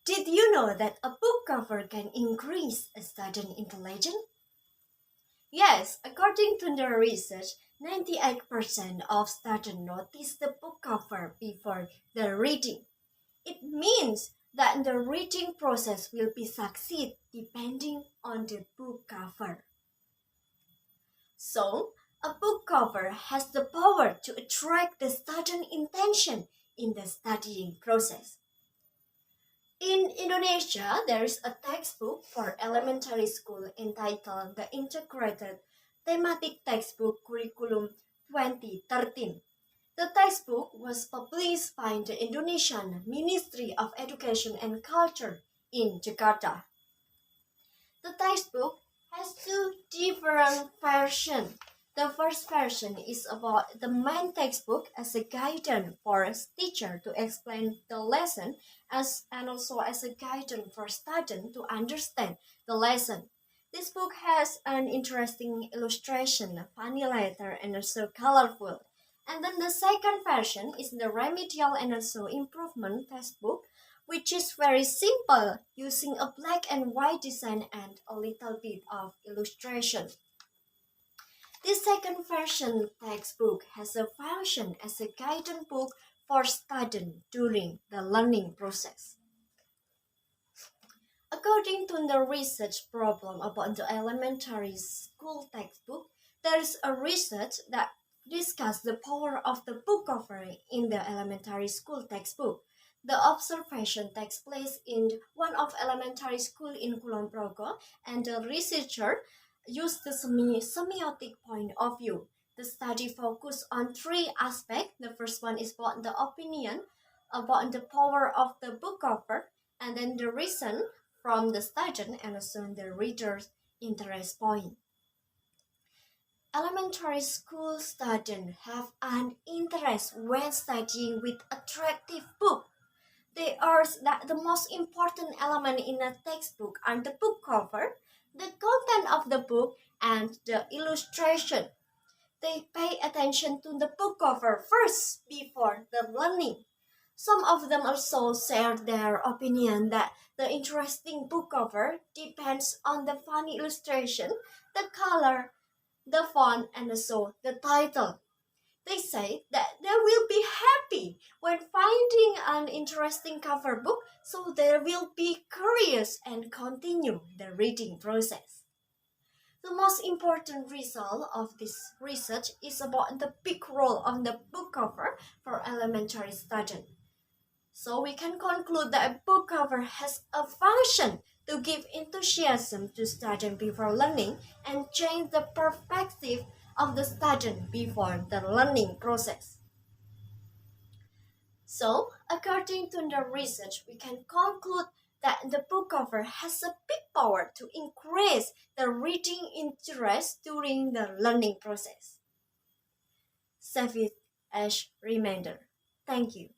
Did you know that a book cover can increase a student's intelligence? Yes, according to the research, 98% of students notice the book cover before the reading. It means that the reading process will be succeed depending on the book cover. So, a book cover has the power to attract the student attention in the studying process. In Indonesia, there is a textbook for elementary school entitled the Integrated Thematic Textbook Curriculum 2013. The textbook was published by the Indonesian Ministry of Education and Culture in Jakarta. The textbook has two different versions. The first version is about the main textbook as a guidance for a teacher to explain the lesson and also as a guidance for students to understand the lesson. This book has an interesting illustration, funny letter, and also colorful. And then the second version is the remedial and also improvement textbook, which is very simple, using a black and white design and a little bit of illustration. This second version textbook has a function as a guidance book for students during the learning process. According to the research problem about the elementary school textbook, there is a research that discusses the power of the book cover in the elementary school textbook. The observation takes place in one of elementary school in Kulon Progo, and the researcher used the semiotic point of view. The study focused on three aspects. The first one is about the opinion, about the power of the book cover, and then the reason from the student and also the reader's interest point. Elementary school students have an interest when studying with attractive book. They are that the most important element in a textbook are the book cover, the content of the book, and the illustration. They pay attention to the book cover first before the learning. Some of them also shared their opinion that the interesting book cover depends on the funny illustration, the color, the font, and also the title. They say that they will be happy when finding an interesting cover book, so they will be curious and continue the reading process. The most important result of this research is about the big role of the book cover for elementary students. So we can conclude that a book cover has a function to give enthusiasm to students before learning and change the perspective of the student before the learning process. So, according to the research, we can conclude that the book cover has a big power to increase the reading interest during the learning process. Save it as reminder. Thank you.